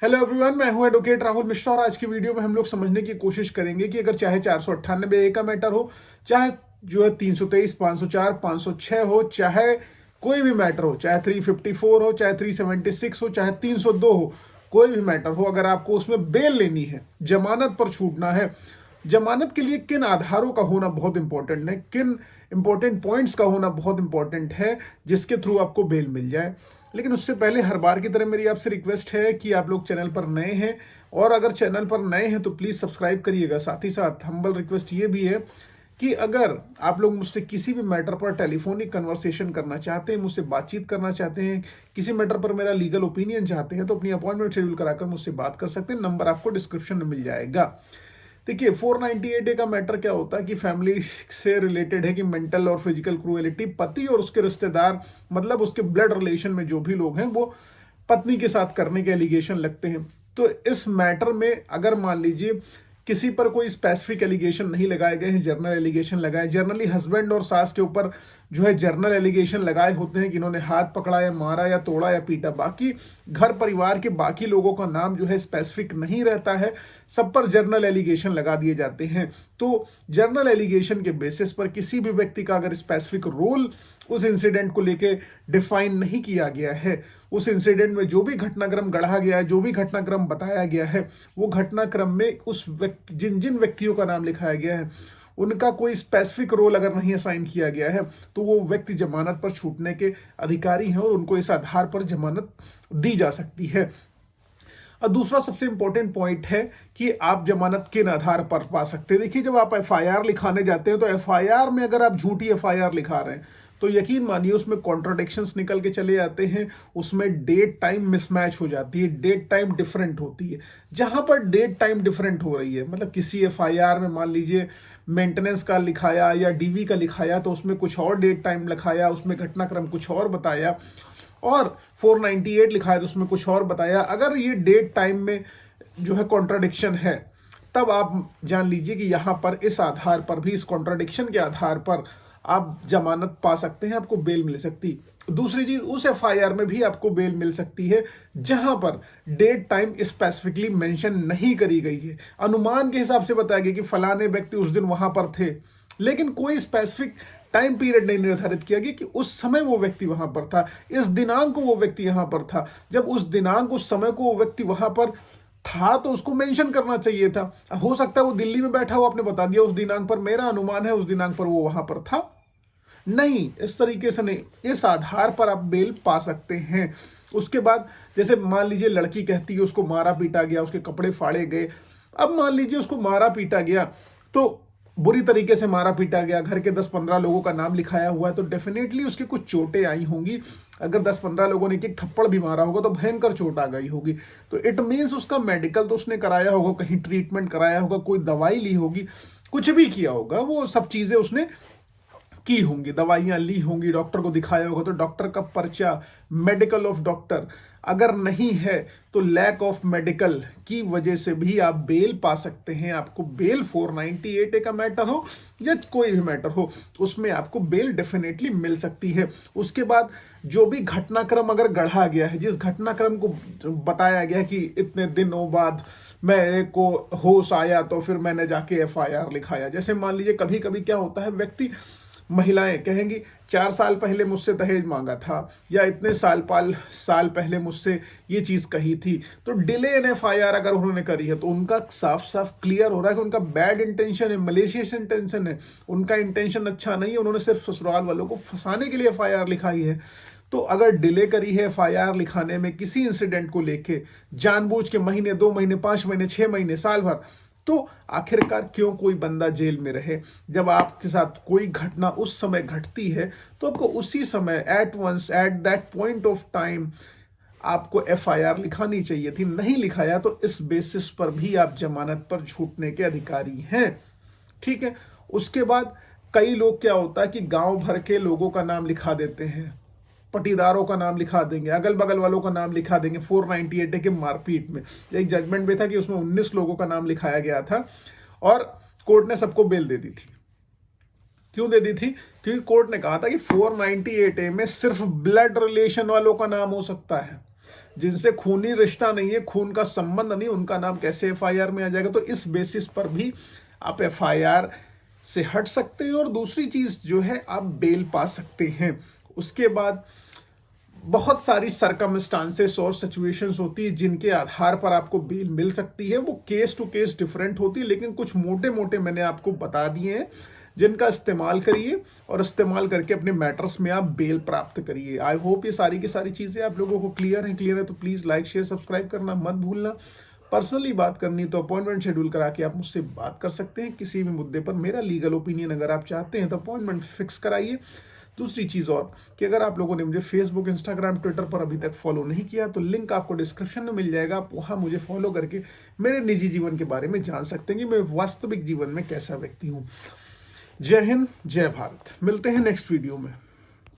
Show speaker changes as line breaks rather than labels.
Hello everyone, मैं हूं advocate Rahul Mishra और आज की वीडियो में हम लोग समझने की कोशिश करेंगे कि अगर चाहे 498 ए का मैटर हो, चाहे जो है 323, 504, 506 हो, चाहे कोई भी मैटर हो, चाहे 354 हो, चाहे 376 हो, चाहे 302 हो, कोई भी मैटर हो, अगर आपको उसमें बेल लेनी है, जमानत पर छूटना है, जमानत के लिए किन आधारों का होना बहुत इंपॉर्टेंट है, किन इंपॉर्टेंट पॉइंट्स का होना बहुत इंपॉर्टेंट है जिसके थ्रू आपको बेल मिल जाए। लेकिन उससे पहले हर बार की तरह मेरी आपसे रिक्वेस्ट है कि आप लोग चैनल पर नए हैं और अगर चैनल पर नए हैं तो प्लीज़ सब्सक्राइब करिएगा। साथ ही साथ हम्बल रिक्वेस्ट ये भी है कि अगर आप लोग मुझसे किसी भी मैटर पर टेलीफोनिक कन्वर्सेशन करना चाहते हैं, मुझसे बातचीत करना चाहते हैं, किसी मैटर पर मेरा लीगल ओपिनियन चाहते हैं, तो अपनी अपॉइंटमेंट शेड्यूल कराकर मुझसे बात कर सकते हैं। नंबर आपको डिस्क्रिप्शन में मिल जाएगा। देखिए, 498 का मैटर क्या होता है कि फैमिली से रिलेटेड है कि मेंटल और फिजिकल क्रूएलिटी, पति और उसके रिश्तेदार, मतलब उसके ब्लड रिलेशन में जो भी लोग हैं वो पत्नी के साथ करने के एलिगेशन लगते हैं। तो इस मैटर में अगर मान लीजिए किसी पर कोई स्पेसिफिक एलिगेशन नहीं लगाए गए हैं, जर्नल एलिगेशन लगाए, जनरली हस्बैंड और सास के ऊपर जो है जर्नल एलिगेशन लगाए होते हैं कि इन्होंने हाथ पकड़ा या मारा या तोड़ा या पीटा। बाकी घर परिवार के बाकी लोगों का नाम जो है स्पेसिफिक नहीं रहता है, सब पर जर्नल एलिगेशन लगा दिए जाते हैं। तो जर्नल एलिगेशन के बेसिस पर किसी भी व्यक्ति का अगर स्पेसिफिक रोल उस इंसिडेंट को लेके डिफाइन नहीं किया गया है, उस इंसिडेंट में जो भी घटनाक्रम गढ़ा गया है, जो भी घटनाक्रम बताया गया है, वो घटनाक्रम में उस व्यक्ति जिन जिन व्यक्तियों का नाम लिखाया गया है उनका कोई स्पेसिफिक रोल अगर नहीं असाइन किया गया है तो वो व्यक्ति जमानत पर छूटने के अधिकारी हैं और उनको इस आधार पर जमानत दी जा सकती है। और दूसरा सबसे इंपॉर्टेंट पॉइंट है कि आप जमानत किन आधार पर पा सकते हैं। देखिए, जब आप एफआईआर लिखाने जाते हैं तो एफआईआर में अगर आप झूठी एफआईआर लिखा रहे हैं तो यकीन मानिए उसमें कॉन्ट्राडिक्शंस निकल के चले जाते हैं, उसमें डेट टाइम मिसमैच हो जाती है, डेट टाइम डिफरेंट होती है। जहां पर डेट टाइम डिफरेंट हो रही है, मतलब किसी एफआईआर में मान लीजिए मेंटेनेंस का लिखाया या डीवी का लिखाया तो उसमें कुछ और डेट टाइम लिखाया, उसमें घटनाक्रम कुछ और बताया, और 498 लिखा है तो उसमें कुछ और बताया। अगर ये डेट टाइम में जो है कॉन्ट्राडिक्शन है तब आप जान लीजिए कि यहां पर इस आधार पर भी, इस कॉन्ट्राडिक्शन के आधार पर आप जमानत पा सकते हैं, आपको बेल मिल सकती। दूसरी चीज, उस एफआईआर में भी आपको बेल मिल सकती है जहां पर डेट टाइम स्पेसिफिकली मेंशन नहीं करी गई है। अनुमान के हिसाब से बताया गया कि फलाने व्यक्ति उस दिन वहां पर थे, लेकिन कोई स्पेसिफिक टाइम पीरियड नहीं निर्धारित किया गया कि उस समय वो व्यक्ति वहां पर था, इस दिनांक को वो व्यक्ति यहां पर था। जब उस दिनांक, उस समय को वो व्यक्ति वहां पर था तो उसको मेंशन करना चाहिए था। हो सकता है वो दिल्ली में बैठा हुआ, आपने बता दिया उस दिनांक पर, मेरा अनुमान है उस दिनांक पर वो वहां पर था। नहीं, इस तरीके से नहीं, इस आधार पर आप बेल पा सकते हैं। उसके बाद जैसे मान लीजिए लड़की कहती है उसको मारा पीटा गया, उसके कपड़े फाड़े गए। अब मान लीजिए उसको मारा पीटा गया तो बुरी तरीके से मारा पीटा गया, घर के 10-15 लोगों का नाम लिखाया हुआ है तो डेफिनेटली उसकी कुछ चोटें आई होंगी। अगर 10-15 लोगों ने एक थप्पड़ भी मारा होगा तो भयंकर चोट आ गई होगी। तो इट मीन्स उसका मेडिकल तो उसने कराया होगा, कहीं ट्रीटमेंट कराया होगा, कोई दवाई ली होगी, कुछ भी किया होगा, वो सब चीजें उसने की होंगी, दवाइयां ली होंगी, डॉक्टर को दिखाया होगा। तो डॉक्टर का पर्चा, मेडिकल ऑफ डॉक्टर अगर नहीं है तो लैक ऑफ मेडिकल की वजह से भी आप बेल पा सकते हैं। आपको बेल 498 का मैटर हो या कोई भी मैटर हो, उसमें आपको बेल डेफिनेटली मिल सकती है। उसके बाद जो भी घटनाक्रम अगर गढ़ा गया है, जिस घटनाक्रम को बताया गया कि इतने दिनों बाद मेरे को होश आया तो फिर मैंने जाके एफआईआर लिखाया। जैसे मान लीजिए कभी कभी क्या होता है, व्यक्ति, महिलाएं कहेंगी 4 साल पहले मुझसे दहेज मांगा था या इतने साल पहले मुझसे ये चीज कही थी। तो डिले इन एफआईआर अगर उन्होंने करी है तो उनका साफ साफ क्लियर हो रहा है कि उनका बैड इंटेंशन है, मलेशियस इंटेंशन है, उनका इंटेंशन अच्छा नहीं है, उन्होंने सिर्फ ससुराल वालों को फंसाने के लिए एफआईआर लिखाई है। तो अगर डिले करी है एफआईआर लिखाने में किसी इंसिडेंट को लेके, जानबूझ के महीने, 2 महीने, 5 महीने, 6 महीने, साल भर, तो आखिरकार क्यों कोई बंदा जेल में रहे। जब आपके साथ कोई घटना उस समय घटती है तो आपको उसी समय, at once, at that point of time आपको एफआईआर लिखानी चाहिए थी। नहीं लिखाया तो इस बेसिस पर भी आप जमानत पर छूटने के अधिकारी हैं। ठीक है। उसके बाद कई लोग, क्या होता है कि गांव भर के लोगों का नाम लिखा देते हैं, पटीदारों का नाम लिखा देंगे, अगल बगल वालों का नाम लिखा देंगे। 498 के मारपीट में एक जजमेंट में था कि उसमें 19 लोगों का नाम लिखाया गया था और कोर्ट ने सबको बेल दे दी थी। क्यों दे दी थी? क्योंकि कोर्ट ने कहा था कि 498 में सिर्फ ब्लड रिलेशन वालों का नाम हो सकता है, जिनसे खूनी रिश्ता नहीं है, खून का संबंध नहीं, उनका नाम कैसे एफआईआर में आ जाएगा? तो इस बेसिस पर भी आप एफआईआर से हट सकते हैं। और दूसरी चीज जो है, आप बेल पा सकते हैं। उसके बाद बहुत सारी सरकमस्टांसेस और सिचुएशंस होती है जिनके आधार पर आपको बेल मिल सकती है। वो केस टू केस डिफरेंट होती है, लेकिन कुछ मोटे मोटे मैंने आपको बता दिए हैं जिनका इस्तेमाल करिए और इस्तेमाल करके अपने मैटर्स में आप बेल प्राप्त करिए। आई होप ये सारी की सारी चीजें आप लोगों को क्लियर है तो प्लीज लाइक शेयर सब्सक्राइब करना मत भूलना। पर्सनली बात करनी तो अपॉइंटमेंट शेड्यूल करा के आप मुझसे बात कर सकते हैं किसी भी मुद्दे पर। मेरा लीगल ओपिनियन अगर आप चाहते हैं तो अपॉइंटमेंट फिक्स कराइए। दूसरी चीज और कि अगर आप लोगों ने मुझे फेसबुक, इंस्टाग्राम, ट्विटर पर अभी तक फॉलो नहीं किया तो लिंक आपको डिस्क्रिप्शन में मिल जाएगा। आप वहां मुझे फॉलो करके मेरे निजी जीवन के बारे में जान सकते हैं कि मैं वास्तविक जीवन में कैसा व्यक्ति हूं। जय हिंद, जय भारत। मिलते हैं नेक्स्ट वीडियो में।